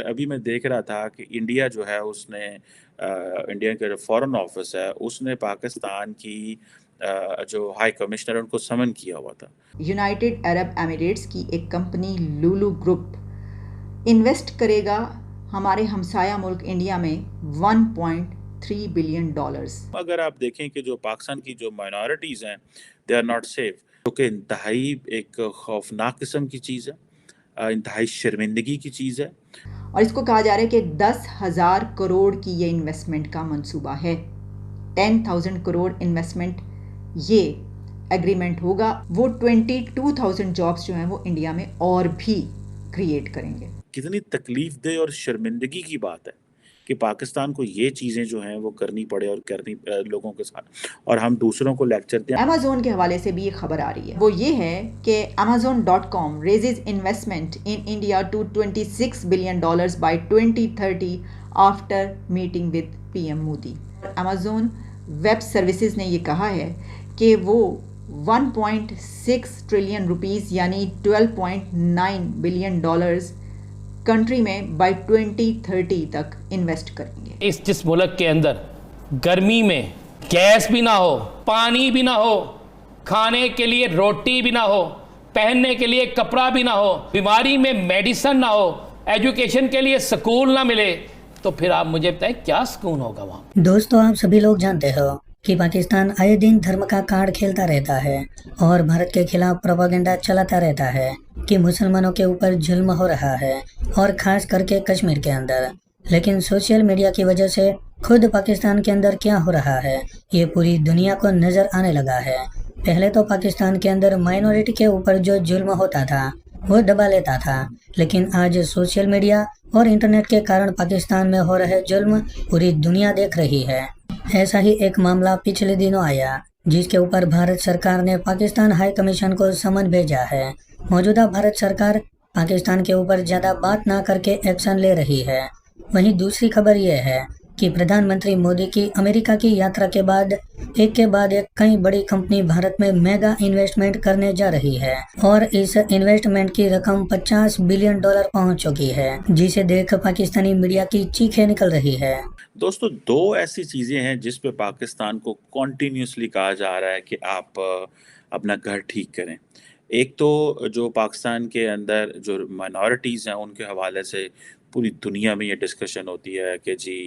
ابھی میں دیکھ رہا تھا کہ انڈیا جو ہے اس نے انڈیا کا جو فورن آفس ہے اس نے پاکستان کی جو ہائی کمشنر ان کو سمن کیا ہوا تھا۔ یونائٹڈ عرب ایمریٹس کی ایک کمپنی لولو گروپ انویسٹ کرے گا ہمارے ہمسایہ ملک انڈیا میں $1.3 بلین۔ اگر آپ دیکھیں کہ جو پاکستان کی جو مائنورٹیز ہیں دے آر ناٹ سیف، جو کہ انتہائی ایک خوفناک قسم کی چیز ہے، انتہائی شرمندگی کی چیز ہے۔ اور اس کو کہا جا رہا ہے کہ 10,000 کروڑ کی یہ انویسٹمنٹ کا منصوبہ ہے۔ 10,000 کروڑ انویسٹمنٹ یہ ایگریمنٹ ہوگا، وہ 22,000 جابس جو ہیں وہ انڈیا میں اور بھی کریٹ کریں گے۔ کتنی تکلیف دہ اور شرمندگی کی بات ہے کہ پاکستان کو یہ چیزیں جو ہیں وہ کرنی پڑے اور کرنی لوگوں کے ساتھ، اور ہم دوسروں کو لیکچر دیں۔ Amazon کے حوالے سے بھی یہ خبر آ رہی ہے، وہ یہ ہے کہ Amazon.com raises investment in India to $26 billion by 2030 after meeting with PM Modi۔ Amazon web services نے یہ کہا ہے کہ وہ 1.6 ٹریلین روپیز یعنی $12.9 بلین کنٹری میں بائی 2030 تک انویسٹ کریں گے۔ جس ملک کے اندر گرمی میں گیس بھی نہ ہو، پانی بھی نہ ہو، کھانے کے لیے روٹی بھی نہ ہو، پہننے کے لیے کپڑا بھی نہ ہو، بیماری میں میڈیسن نہ ہو، ایجوکیشن کے لیے سکول نہ ملے، تو پھر آپ مجھے بتائیں کیا سکون ہوگا وہاں؟ دوستو، آپ سبھی لوگ جانتے ہو کہ پاکستان آئے دن دھرم کا کارڈ کھیلتا رہتا ہے اور بھارت کے خلاف پروپیگنڈا چلاتا رہتا ہے کہ مسلمانوں کے اوپر ظلم ہو رہا ہے، اور خاص کر کے کشمیر کے اندر۔ لیکن سوشل میڈیا کی وجہ سے خود پاکستان کے اندر کیا ہو رہا ہے یہ پوری دنیا کو نظر آنے لگا ہے۔ پہلے تو پاکستان کے اندر مائنورٹی کے اوپر جو ظلم ہوتا تھا وہ دبا لیتا تھا، لیکن آج سوشل میڈیا اور انٹرنیٹ کے کارن پاکستان میں ہو رہے ظلم پوری دنیا دیکھ رہی ہے۔ ایسا ہی ایک معاملہ پچھلے دنوں آیا جس کے اوپر بھارت سرکار نے پاکستان ہائی کمیشن کو سمن بھیجا ہے۔ موجودہ بھارت سرکار پاکستان کے اوپر زیادہ بات نہ کر کے ایکشن لے رہی ہے۔ وہیں دوسری خبر یہ ہے کہ پردھان منتری مودی کی امریکہ کی یاترا کے بعد ایک کئی بڑی کمپنی بھارت میں میگا انویسٹمنٹ کرنے جا رہی ہے، اور اس انویسٹمنٹ کی رقم $50 بلین پہنچ چکی ہے، جسے دیکھ پاکستانی میڈیا کی چیخیں نکل رہی ہے۔ دوستو، دو ایسی چیزیں ہیں جس پہ پاکستان کو کنٹینیوسلی کہا جا رہا ہے کہ آپ اپنا گھر ٹھیک کریں۔ ایک تو جو پاکستان کے اندر جو مائنورٹیز ہیں ان کے حوالے سے پوری دنیا میں یہ ڈسکشن ہوتی ہے کہ جی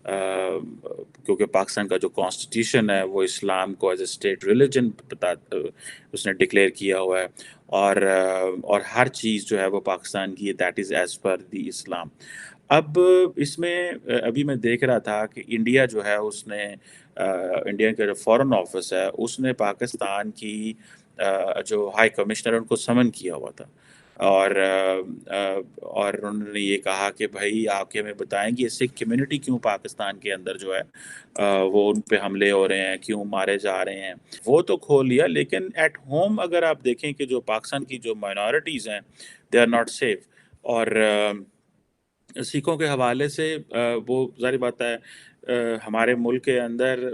کیونکہ پاکستان کا جو کانسٹیٹیوشن ہے وہ اسلام کو ایز اے اسٹیٹ ریلیجن اس نے ڈکلیئر کیا ہوا ہے، اور ہر چیز جو ہے وہ پاکستان کی دیٹ از ایز پر دی اسلام۔ اب اس میں ابھی میں دیکھ رہا تھا کہ انڈیا جو ہے اس نے انڈیا کا جو فورن آفس ہے اس نے پاکستان کی جو ہائی کمشنر ان کو سمن کیا ہوا تھا، اور انہوں نے یہ کہا کہ بھائی آپ کے ہمیں بتائیں کہ سکھ کمیونٹی کیوں پاکستان کے اندر جو ہے وہ ان پہ حملے ہو رہے ہیں، کیوں مارے جا رہے ہیں، وہ تو کھول لیا، لیکن ایٹ ہوم اگر آپ دیکھیں کہ جو پاکستان کی جو مائنورٹیز ہیں دے آر ناٹ سیف۔ اور سکھوں کے حوالے سے وہ ظاہر بات ہے ہمارے ملک کے اندر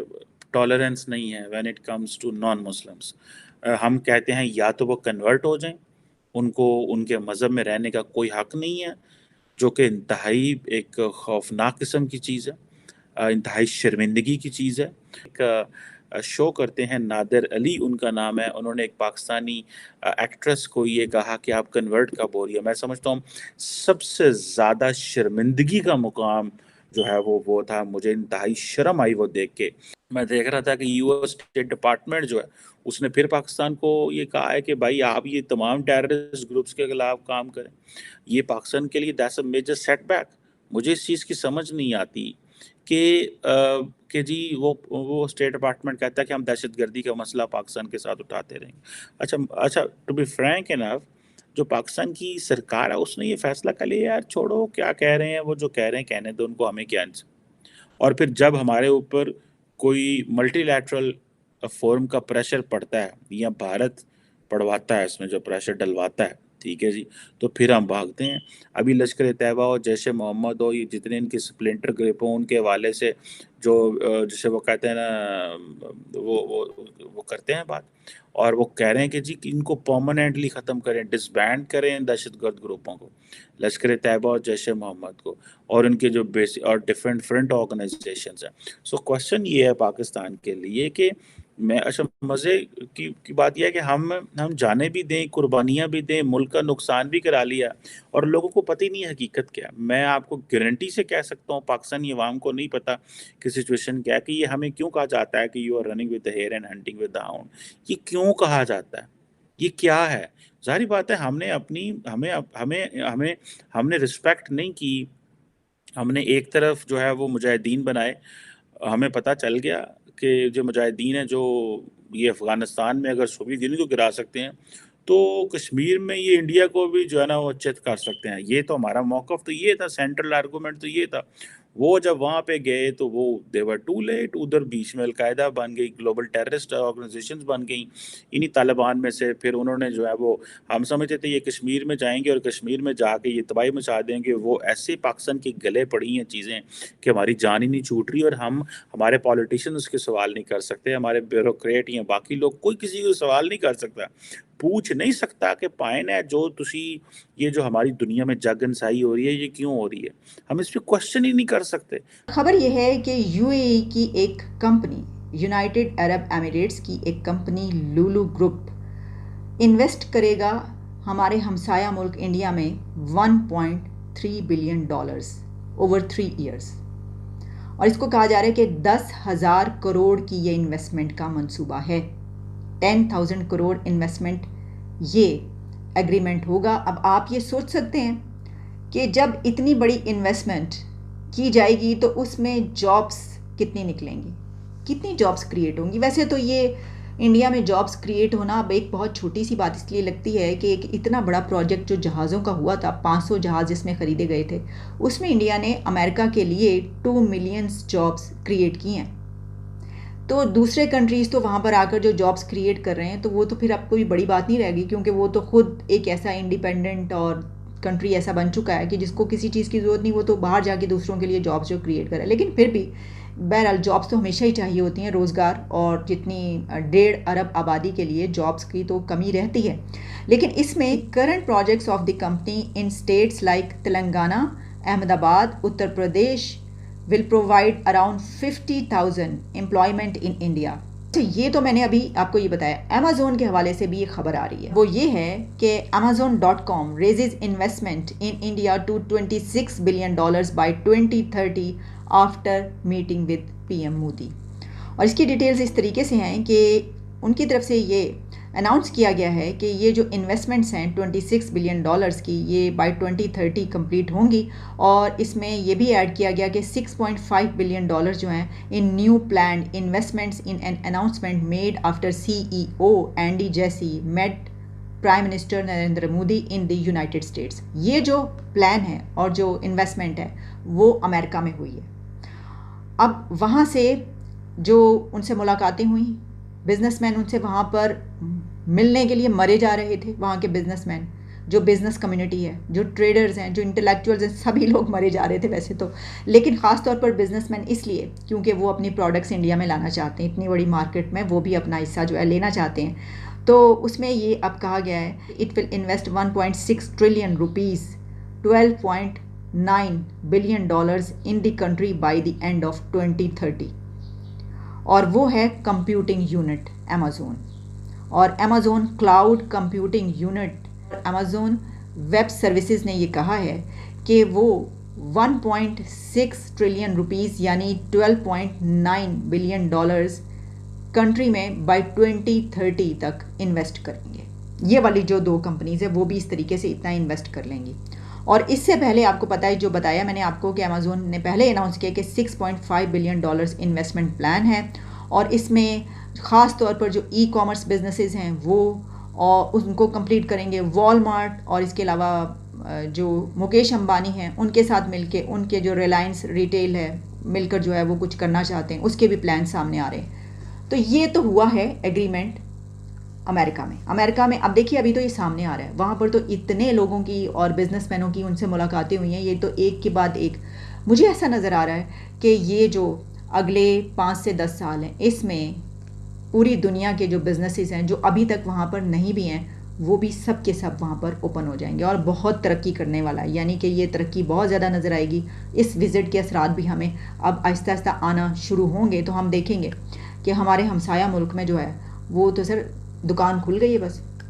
ٹالرنس نہیں ہے when it comes to non Muslims. ہم کہتے ہیں یا تو وہ کنورٹ ہو جائیں، ان کو ان کے مذہب میں رہنے کا کوئی حق نہیں ہے، جو کہ انتہائی ایک خوفناک قسم کی چیز ہے، انتہائی شرمندگی کی چیز ہے۔ ایک شو کرتے ہیں نادر علی ان کا نام ہے، انہوں نے ایک پاکستانی ایکٹریس کو یہ کہا کہ آپ کنورٹ کب ہو رہی ہے۔ میں سمجھتا ہوں سب سے زیادہ شرمندگی کا مقام جو ہے وہ تھا، مجھے انتہائی شرم آئی وہ دیکھ کے۔ میں دیکھ رہا تھا کہ یو ایس اسٹیٹ ڈپارٹمنٹ جو ہے اس نے پھر پاکستان کو یہ کہا ہے کہ بھائی آپ یہ تمام ٹیررسٹ گروپس کے خلاف کام کریں۔ یہ پاکستان کے لیے that's a major setback. مجھے اس چیز کی سمجھ نہیں آتی کہ جی وہ اسٹیٹ ڈپارٹمنٹ کہتا ہے کہ ہم دہشت گردی کا مسئلہ پاکستان کے ساتھ اٹھاتے رہیں گے۔ اچھا ٹو بی فرینک انف، جو پاکستان کی سرکار ہے اس نے یہ فیصلہ کر لیا یار چھوڑو کیا کہہ رہے ہیں وہ، جو کہہ رہے ہیں کہنے دو ان کو، ہمیں کیا ان سے۔ اور پھر جب ہمارے اوپر کوئی ملٹی لیٹرل فورم کا پریشر پڑتا ہے یا بھارت پڑواتا ہے، اس میں جو پریشر ڈلواتا ہے ٹھیک ہے جی. تو پھر ہم بھاگتے ہیں. ابھی لشکر طیبہ ہو، جیش محمد ہو، یہ جتنے ان کی سپلنٹر گروپ ہوں، ان کے حوالے سے جو جسے وہ کہتے ہیں نا، وہ کرتے ہیں بات، اور وہ کہہ رہے ہیں کہ جی کہ ان کو پرماننٹلی ختم کریں، ڈسبینڈ کریں دہشت گرد گروپوں کو، لشکر طیبہ اور جیش محمد کو، اور ان کے جو بیس اور ڈفرینٹ فرنٹ آرگنائزیشنز ہیں. سو کوشچن یہ ہے پاکستان کے لیے کہ میں اچھا مزے کی بات یہ ہے کہ ہم جانے بھی دیں، قربانیاں بھی دیں، ملک کا نقصان بھی کرا لیا، اور لوگوں کو پتہ ہی نہیں حقیقت کیا. میں آپ کو گارنٹی سے کہہ سکتا ہوں پاکستانی عوام کو نہیں پتہ کہ سچویشن کیا ہے، کہ یہ ہمیں کیوں کہا جاتا ہے کہ you are running with the hare and hunting with the hound. یہ کیوں کہا جاتا ہے؟ یہ کیا ہے؟ ظاہری بات ہے ہم نے اپنی ہم نے رسپیکٹ نہیں کی. ہم نے ایک طرف جو ہے وہ مجاہدین بنائے. ہمیں پتہ چل گیا کہ جو مجاہدین ہیں، جو یہ افغانستان میں اگر سوویت یونین کو گرا سکتے ہیں تو کشمیر میں یہ انڈیا کو بھی جو ہے نا وہ چت کر سکتے ہیں. یہ تو ہمارا موقف تو یہ تھا، سینٹرل آرگومنٹ تو یہ تھا. وہ جب وہاں پہ گئے تو وہ دے ور ٹو لیٹ. ادھر بیچ میں القاعدہ بن گئی، گلوبل ٹیررسٹ آرگنائزیشنز بن گئیں انہی طالبان میں سے. پھر انہوں نے جو ہے وہ، ہم سمجھتے تھے یہ کشمیر میں جائیں گے اور کشمیر میں جا کے یہ تباہی مچا دیں گے. وہ ایسے پاکستان کی گلے پڑی ہیں چیزیں کہ ہماری جان ہی نہیں چھوٹ رہی، اور ہمارے پولیٹیشین اس کے سوال نہیں کر سکتے، ہمارے بیوروکریٹ یا باقی لوگ، کوئی کسی کو سوال نہیں کر سکتا، پوچھ نہیں سکتا کہ پائن ہے جو تسی یہ جو ہماری دنیا میں جگ انسائی ہو رہی ہے یہ کیوں ہو رہی ہے. ہم اس پہ کوشچن ہی نہیں کر سکتے. خبر یہ ہے کہ یو اے ای کی ایک کمپنی، یونائٹڈ عرب ایمریٹس کی ایک کمپنی لولو گروپ انویسٹ کرے گا ہمارے ہمسایہ ملک انڈیا میں $1.3 بلین اوور 3 ایئرس. اور اس کو کہا جا رہا ہے کہ 10,000 کروڑ کی یہ انویسٹمنٹ کا منصوبہ ہے. 10,000 کروڑ انویسٹمنٹ یہ ایگریمنٹ ہوگا. اب آپ یہ سوچ سکتے ہیں کہ جب اتنی بڑی انویسٹمنٹ کی جائے گی تو اس میں جابس کتنی نکلیں گی، کتنی جابس کریٹ ہوں گی. ویسے تو یہ انڈیا میں جابس کریٹ ہونا اب ایک بہت چھوٹی سی بات اس لیے لگتی ہے کہ ایک اتنا بڑا پروجیکٹ جو جہازوں کا ہوا تھا، 500 جہاز جس میں خریدے گئے تھے، اس میں انڈیا نے امریکہ کے لیے 2 ملین جابس کریٹ کی ہیں. تو دوسرے کنٹریز تو وہاں پر آ کر جو جابس کریٹ کر رہے ہیں تو وہ تو پھر اب کوئی بڑی بات نہیں رہے گی، کیونکہ وہ تو خود ایک ایسا انڈیپینڈنٹ اور کنٹری ایسا بن چکا ہے کہ جس کو کسی چیز کی ضرورت نہیں، وہ تو باہر جا کے دوسروں کے لیے جابس جو کریٹ کرے. لیکن پھر بھی بہرحال جابس تو ہمیشہ ہی چاہیے ہوتی ہیں، روزگار، اور جتنی 1.5 ارب آبادی کے لیے جابس کی تو کمی رہتی ہے. لیکن اس میں current projects of the company in states like Telangana, Ahmedabad, Uttar Pradesh will provide around 50,000 employment in India. یہ تو میں نے ابھی آپ کو یہ بتایا. Amazon کے حوالے سے بھی یہ خبر آ رہی ہے. وہ یہ ہے کہ Amazon.com raises investment in India to $26 billion by 2030 after meeting with PM Modi. اور اس کی ڈیٹیلز اس طریقے سے ہیں کہ ان کی طرف سے یہ اناؤنس کیا گیا ہے کہ یہ جو انویسٹمنٹس ہیں $26 بلین کی، یہ بائی 2030 کمپلیٹ ہوں گی. اور اس میں یہ بھی ایڈ کیا گیا کہ $6.5 بلین جو ہیں in new planned investments in an announcement made after CEO Andy Jassy met prime minister Narendra Modi in the United States. یہ جو پلان ہے اور جو انویسٹمنٹ ہے وہ امریکہ میں ہوئی ہے. اب وہاں سے جو ان سے ملاقاتیں ہوئیں، بزنس مین ان سے وہاں پر ملنے کے لیے مرے جا رہے تھے. وہاں کے بزنس مین، جو بزنس کمیونٹی ہے، جو ٹریڈرز ہیں، جو انٹلیکچوئلز ہیں، سبھی لوگ مرے جا رہے تھے ویسے تو، لیکن خاص طور پر بزنس مین اس لیے کیونکہ وہ اپنی پروڈکٹس انڈیا میں لانا چاہتے ہیں. اتنی بڑی مارکیٹ میں وہ بھی اپنا حصہ جو ہے لینا چاہتے ہیں. تو اس میں یہ اب کہا گیا ہے it will invest $1.6 trillion $12.9 billion in the country by the end of 2030. اور وہ ہے کمپیوٹنگ یونٹ Amazon، اور Amazon cloud computing unit. Amazon web services نے یہ کہا ہے کہ وہ $1.6 ٹریلین یعنی $12.9 بلین کنٹری میں بائی 2030 تک انویسٹ کریں گے. یہ والی جو 2 کمپنیز ہیں وہ بھی اس طریقے سے اتنا انویسٹ کر لیں گی. اور اس سے پہلے آپ کو پتہ ہے، جو بتایا میں نے آپ کو کہ Amazon نے پہلے اناؤنس کیا کہ $6.5 بلین انویسٹمنٹ پلان ہے، اور اس میں خاص طور پر جو ای کامرس بزنسز ہیں وہ اور ان کو کمپلیٹ کریں گے. والمارٹ اور اس کے علاوہ جو مکیش امبانی ہیں ان کے ساتھ مل کے، ان کے جو ریلائنس ریٹیل ہے مل کر جو ہے وہ کچھ کرنا چاہتے ہیں، اس کے بھی پلان سامنے آ رہے ہیں. تو یہ تو ہوا ہے ایگریمنٹ. امریکہ میں اب دیکھیے ابھی تو یہ سامنے آ رہا ہے، وہاں پر تو اتنے لوگوں کی اور بزنس مینوں کی ان سے ملاقاتیں ہوئی ہیں، یہ تو ایک کے بعد ایک. مجھے ایسا نظر آ رہا ہے کہ یہ جو اگلے 5 سے 10 سال ہیں اس میں پوری دنیا کے جو بزنسز ہیں جو ابھی تک وہاں پر نہیں بھی ہیں وہ بھی سب کے سب وہاں پر اوپن ہو جائیں گے اور بہت ترقی کرنے والا ہے. یعنی کہ یہ ترقی بہت زیادہ نظر آئے گی. اس وزٹ کے اثرات بھی ہمیں اب آہستہ آہستہ آنا شروع ہوں گے تو ہم دیکھیں گے کہ ہمارے ہمسایہ ملک میں جو ہے وہ تو سر دکان کھل گئی ہے بس.